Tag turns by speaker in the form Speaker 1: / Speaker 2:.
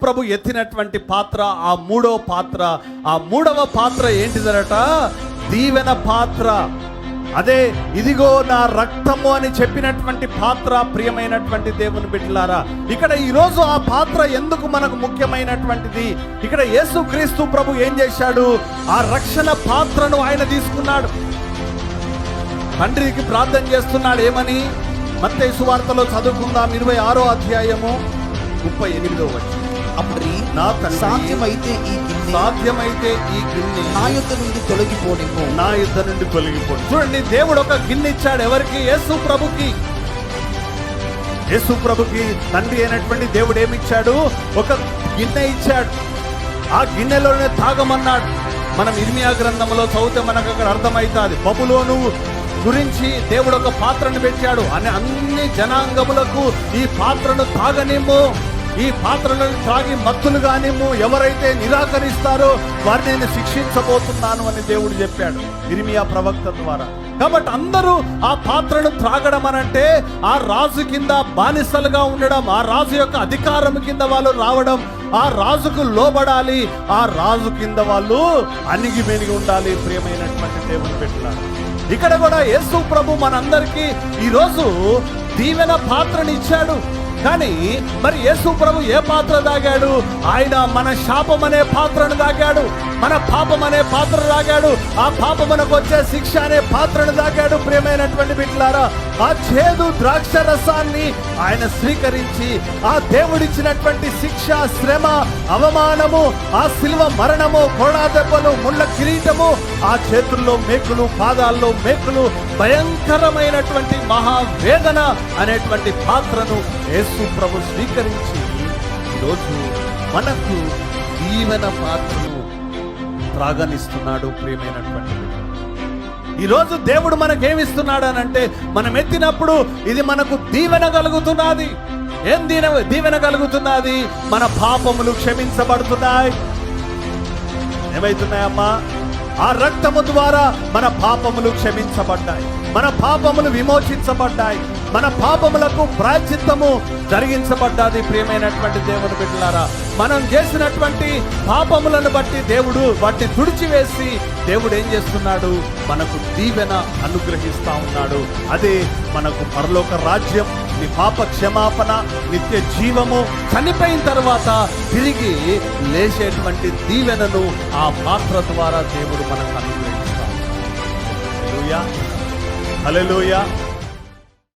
Speaker 1: ప్రభు ఎత్తినటువంటి పాత్ర ఆ మూడవ పాత్ర ఏంటిదరట? దీవెన పాత్ర. అదే ఇదిగో నా రక్తము అని చెప్పినటువంటి పాత్ర. ప్రియమైనటువంటి దేవుని బిడ్డలారా, ఇక్కడ ఈరోజు ఆ పాత్ర ఎందుకు మనకు ముఖ్యమైనటువంటిది? ఇక్కడ యేసుక్రీస్తు ప్రభు ఏం చేశాడు? ఆ రక్షణ పాత్రను ఆయన తీసుకున్నాడు. తండ్రికి ప్రార్థన చేస్తున్నాడు. ఏమని? మత్తయి సువార్తలో చదువుకుందాం, 26వ అధ్యాయము 38వ వచనం.
Speaker 2: అప్పుడు
Speaker 1: నా తండ్రి,
Speaker 2: సాధ్యమైతే ఈ గిన్నె నా యుద్ధ నుండి తొలగిపోని.
Speaker 1: చూడండి, దేవుడు ఒక గిన్నె ఇచ్చాడు. ఎవరికి? యేసు ప్రభుకి తండ్రి అయినటువంటి దేవుడు ఏమిచ్చాడు? ఒక గిన్నె ఇచ్చాడు. ఆ గిన్నెలోనే తాగమన్నాడు. మనం ఇర్మియా గ్రంథంలో చదివితే మనకు అక్కడ అర్థమవుతుంది. బబులోను గురించి దేవుడు ఒక పాత్రను పెట్టాడు. అన్ని జనాంగములకు ఈ పాత్రను తాగనిమ్ము, ఈ పాత్రలను త్రాగి మత్తులు కానిమ్ము, ఎవరైతే నిరాకరిస్తారో వారిని నేను శిక్షించబోతున్నాను అని దేవుడు చెప్పాడు ఇర్మియా ప్రవక్త ద్వారా. కాబట్టి అందరూ ఆ పాత్రను త్రాగడం అనంటే ఆ రాజు కింద బానిసలుగా ఉండడం, ఆ రాజు యొక్క అధికారం కింద వాళ్ళు రావడం, ఆ రాజుకు లోబడాలి, ఆ రాజు కింద వాళ్ళు అణిగిమెనిగి ఉండాలి. ప్రియమైనటువంటి దేవుని బిడ్డలారా, ఇక్కడ కూడా యేసు ప్రభు మనందరికీ ఈరోజు దీవెన పాత్రని ఇచ్చాడు. కానీ మరి యేసు ప్రభు ఏ పాత్ర తాగాడు? ఆయన మన శాపం అనే పాత్రను తాగాడు, మన పాపం అనే పాత్ర తాగాడు, ఆ పాపమునకు వచ్చే శిక్ష అనే పాత్రను తాగాడు. ప్రియమైనటువంటి బిడ్డలారా, ఆ చేదు ద్రాక్ష రసాన్ని ఆయన స్వీకరించి ఆ దేవుడిచ్చినటువంటి శిక్ష, శ్రమ, అవమానము, ఆ శిలువ మరణము, కొరడా దెబ్బలు, ముళ్ళ కిరీటము, ఆ చేతుల్లో మేకులు, పాదాల్లో మేకులు, భయంకరమైనటువంటి మహావేదన అనేటువంటి పాత్రను యేసు ప్రభు స్వీకరించి ఈరోజు మనకు దీవెన పాత్రను త్రాగనిస్తున్నాడు. ప్రియమైనటువంటి ఈరోజు దేవుడు మనకేమిస్తున్నాడు అనంటే, మనం ఎత్తినప్పుడు ఇది మనకు దీవెన కలుగుతున్నది. ఏం దీవెన కలుగుతున్నది? మన పాపములు క్షమించబడుతున్నాయి. ఏమైతున్నాయమ్మా? ఆ రక్తము ద్వారా మన పాపములు క్షమించబడ్డాయి, మన పాపములు విమోచించబడ్డాయి, మన పాపములకు ప్రాయశ్చిత్తము జరిగించబడ్డాది. ప్రియమైనటువంటి దేవుని బిడ్డలారా, మనం చేసినటువంటి పాపములను బట్టి దేవుడు వాటిని తుడిచివేసి దేవుడు ఏం చేస్తున్నాడు? మనకు దీవెన అనుగ్రహిస్తా ఉన్నాడు. అదే మనకు పరలోక రాజ్యం, నీ పాప క్షమాపణ, నిత్య జీవము, చనిపోయిన తర్వాత తిరిగి లేచేటువంటి దీవెనను ఆ పాత్ర ద్వారా దేవుడు మనకు అనుగ్రహిస్తాడు. హల్లెలూయా, హల్లెలూయా.